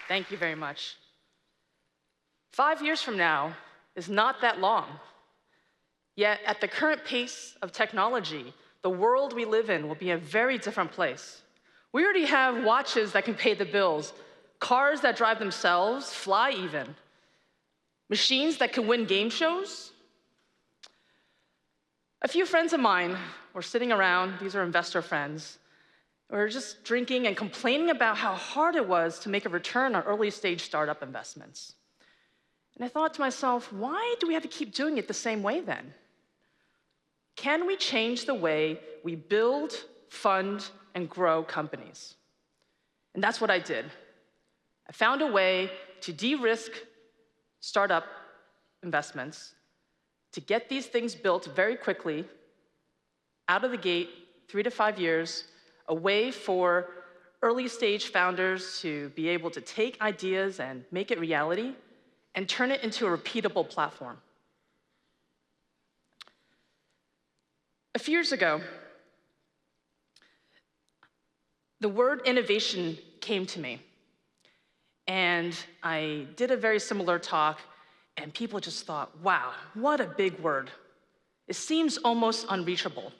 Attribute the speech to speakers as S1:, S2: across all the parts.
S1: Thank you very much. 5 years from now is not that long. Yet, at the current pace of technology, the world we live in will be a very different place. We already have watches that can pay the bills, cars that drive themselves, fly even, machines that can win game shows. A few friends of mine were sitting around, these are investor friends, we were just drinking and complaining about how hard it was to make a return on early stage startup investments. And I thought to myself, why do we have to keep doing it the same way then? Can we change the way we build, fund, and grow companies? And that's what I did. I found a way to de-risk startup investments, to get these things built very quickly, out of the gate, 3 to 5 years, a way for early stage founders to be able to take ideas and make it reality and turn it into a repeatable platform. A few years ago, the word innovation came to me. And I did a very similar talk, and people just thought, wow, what a big word. It seems almost unreachable.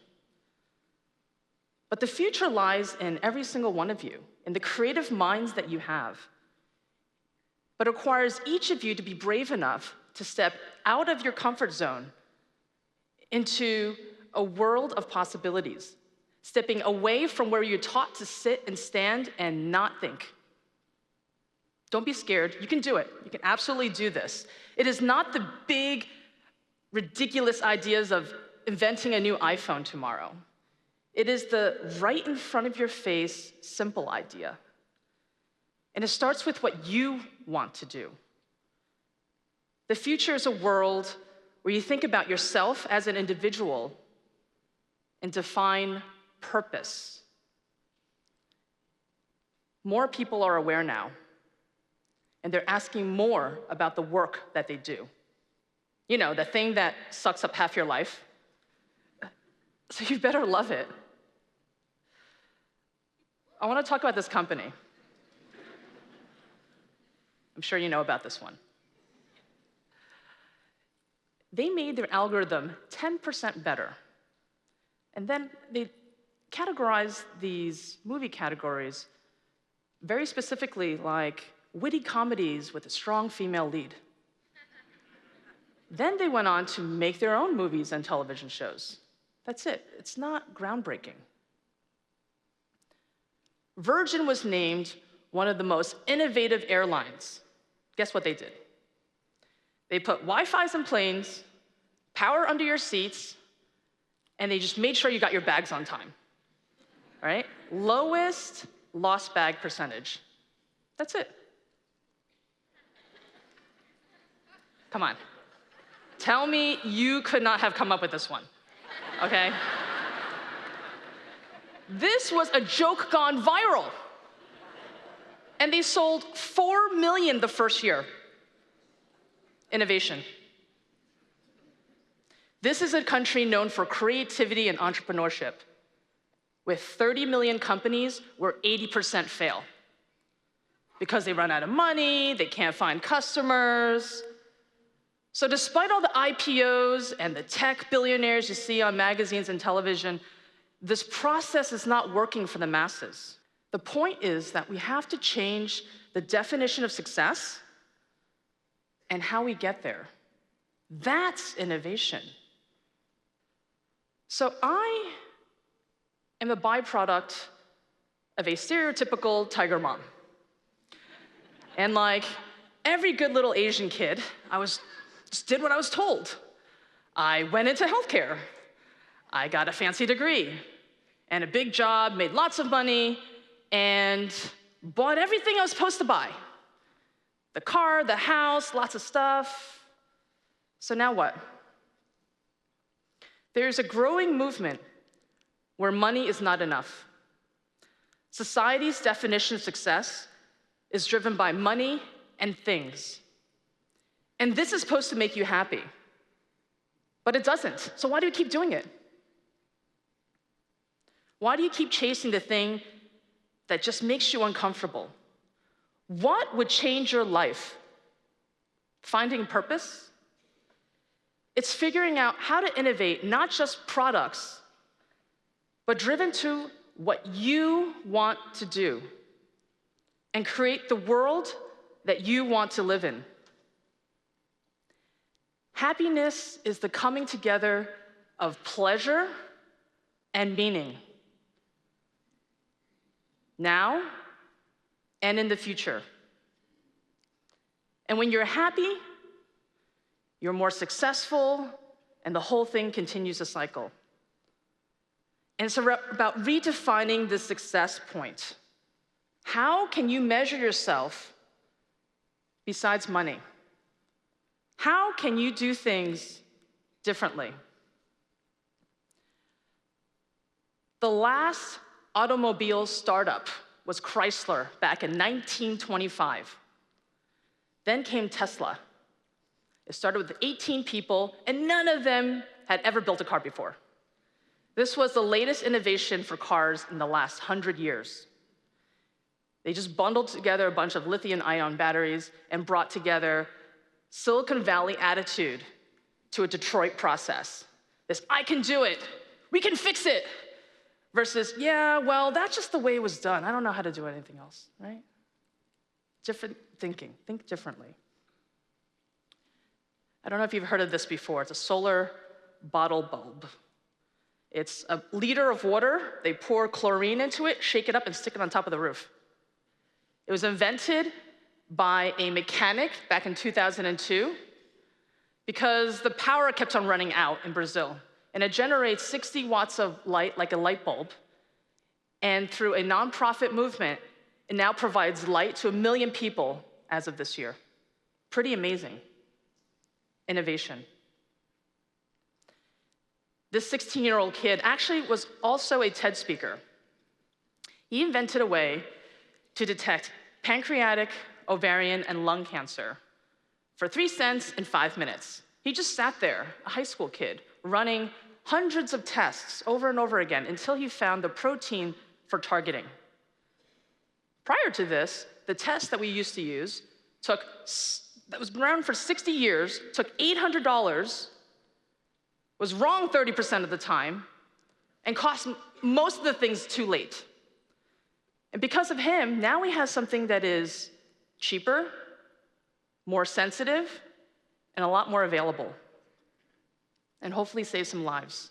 S1: But the future lies in every single one of you, in the creative minds that you have. But it requires each of you to be brave enough to step out of your comfort zone into a world of possibilities, stepping away from where you're taught to sit and stand and not think. Don't be scared. You can do it. You can absolutely do this. It is not the big, ridiculous ideas of inventing a new iPhone tomorrow. It is the right in front of your face, simple idea. And it starts with what you want to do. The future is a world where you think about yourself as an individual and define purpose. More people are aware now, and they're asking more about the work that they do. You know, the thing that sucks up half your life. So you better love it. I want to talk about this company. I'm sure you know about this one. They made their algorithm 10% better. And then they categorized these movie categories very specifically, like witty comedies with a strong female lead. Then they went on to make their own movies and television shows. That's it. It's not groundbreaking. Virgin was named one of the most innovative airlines. Guess what they did? They put Wi-Fi's in planes, power under your seats, and they just made sure you got your bags on time. All right? Lowest lost bag percentage. That's it. Come on. Tell me you could not have come up with this one, okay? This was a joke gone viral. And they sold 4 million the first year. Innovation. This is a country known for creativity and entrepreneurship, with 30 million companies where 80% fail. Because they run out of money, they can't find customers. So despite all the IPOs and the tech billionaires you see on magazines and television, this process is not working for the masses. The point is that we have to change the definition of success and how we get there. That's innovation. So I am a byproduct of a stereotypical tiger mom. And like every good little Asian kid, I just did what I was told. I went into healthcare. I got a fancy degree and a big job, made lots of money, and bought everything I was supposed to buy. The car, the house, lots of stuff. So now what? There's a growing movement where money is not enough. Society's definition of success is driven by money and things. And this is supposed to make you happy. But it doesn't. So why do you keep doing it? Why do you keep chasing the thing that just makes you uncomfortable? What would change your life? Finding purpose? It's figuring out how to innovate not just products, but driven to what you want to do and create the world that you want to live in. Happiness is the coming together of pleasure and meaning, now and in the future. And when you're happy, you're more successful, and the whole thing continues a cycle. And it's about redefining the success point. How can you measure yourself besides money? How can you do things differently? The last automobile startup was Chrysler back in 1925. Then came Tesla. It started with 18 people, and none of them had ever built a car before. This was the latest innovation for cars in the last 100 years. They just bundled together a bunch of lithium-ion batteries and brought together Silicon Valley attitude to a Detroit process. This, I can do it, we can fix it, versus, yeah, well, that's just the way it was done. I don't know how to do anything else, right? Different thinking, think differently. I don't know if you've heard of this before. It's a solar bottle bulb. It's a liter of water, they pour chlorine into it, shake it up, and stick it on top of the roof. It was invented by a mechanic back in 2002 because the power kept on running out in Brazil. And it generates 60 watts of light, like a light bulb. And through a nonprofit movement, it now provides light to 1 million people as of this year. Pretty amazing innovation. This 16-year-old kid actually was also a TED speaker. He invented a way to detect pancreatic, ovarian, and lung cancer for 3 cents in 5 minutes. He just sat there, a high school kid, running hundreds of tests over and over again until he found the protein for targeting. Prior to this, the test that we used to use that was around for 60 years, took $800, was wrong 30% of the time, and cost most of the things too late. And because of him, now we have something that is cheaper, more sensitive, and a lot more available, and hopefully save some lives.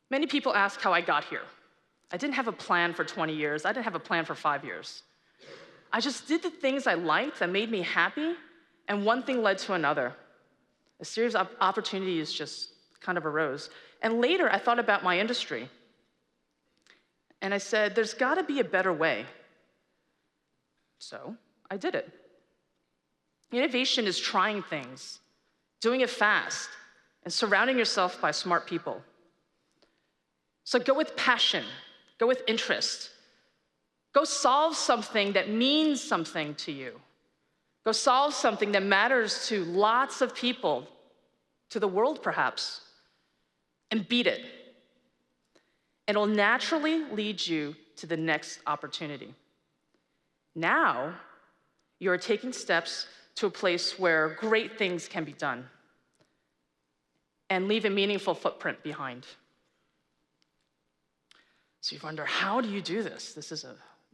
S1: Many people ask how I got here. I didn't have a plan for 20 years. I didn't have a plan for 5 years. I just did the things I liked that made me happy, and one thing led to another. A series of opportunities just kind of arose. And later, I thought about my industry. And I said, there's got to be a better way. So I did it. Innovation is trying things, doing it fast, and surrounding yourself by smart people. So go with passion, go with interest. Go solve something that means something to you. Go solve something that matters to lots of people, to the world perhaps, and beat it. And it'll naturally lead you to the next opportunity. Now, you're taking steps to a place where great things can be done and leave a meaningful footprint behind. So you wonder, how do you do this? This is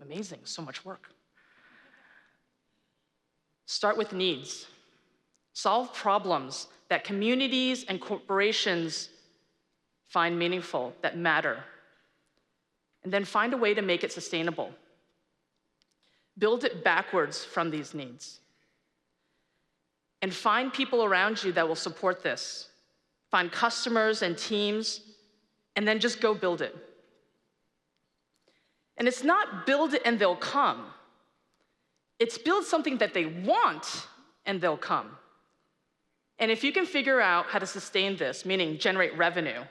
S1: amazing, so much work. Start with needs. Solve problems that communities and corporations find meaningful, that matter. And then find a way to make it sustainable. Build it backwards from these needs. And find people around you that will support this. Find customers and teams, and then just go build it. And it's not build it and they'll come. It's build something that they want and they'll come. And if you can figure out how to sustain this, meaning generate revenue,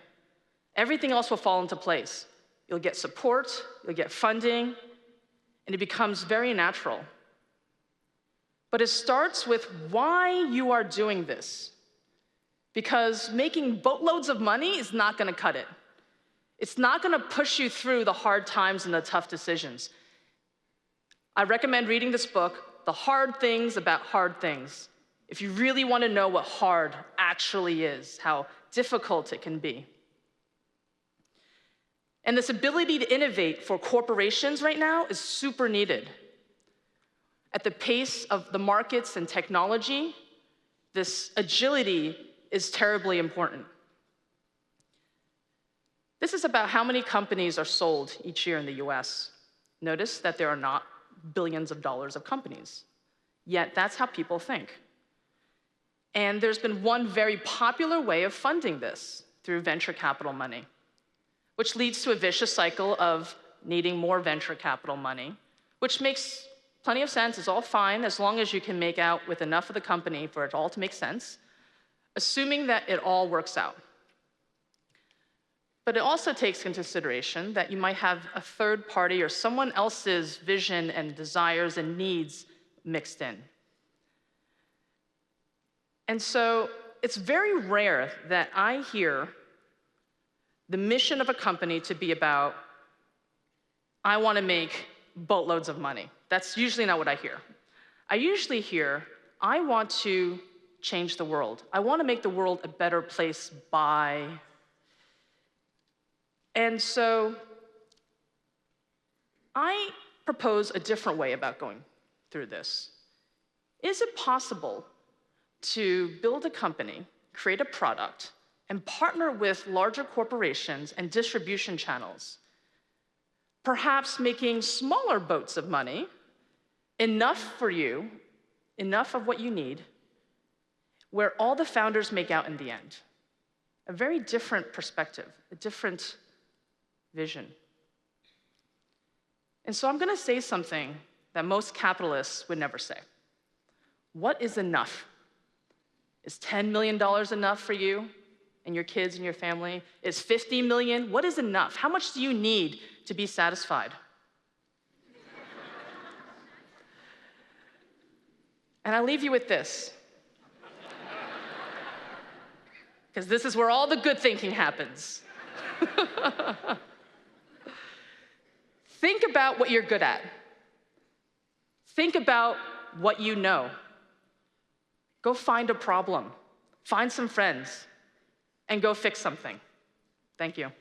S1: everything else will fall into place. You'll get support, you'll get funding, and it becomes very natural. But it starts with why you are doing this. Because making boatloads of money is not gonna cut it. It's not gonna push you through the hard times and the tough decisions. I recommend reading this book, The Hard Things About Hard Things, if you really want to know what hard actually is, how difficult it can be. And this ability to innovate for corporations right now is super needed. At the pace of the markets and technology, this agility is terribly important. This is about how many companies are sold each year in the US. Notice that there are not billions of dollars of companies, yet that's how people think. And there's been one very popular way of funding this, through venture capital money, which leads to a vicious cycle of needing more venture capital money, which makes plenty of sense. It's all fine as long as you can make out with enough of the company for it all to make sense, assuming that it all works out. But it also takes into consideration that you might have a third party or someone else's vision and desires and needs mixed in. And so it's very rare that I hear the mission of a company to be about, I want to make boatloads of money. That's usually not what I hear. I usually hear, I want to change the world. I want to make the world a better place by. And so I propose a different way about going through this. Is it possible to build a company, create a product, and partner with larger corporations and distribution channels, perhaps making smaller boats of money, enough for you, enough of what you need, where all the founders make out in the end? A very different perspective, a different vision. And so I'm going to say something that most capitalists would never say. What is enough? Is $10 million enough for you and your kids and your family? Is $50 million? What is enough? How much do you need to be satisfied? And I leave you with this, because this is where all the good thinking happens. Think about what you're good at. Think about what you know. Go find a problem, find some friends, and go fix something. Thank you.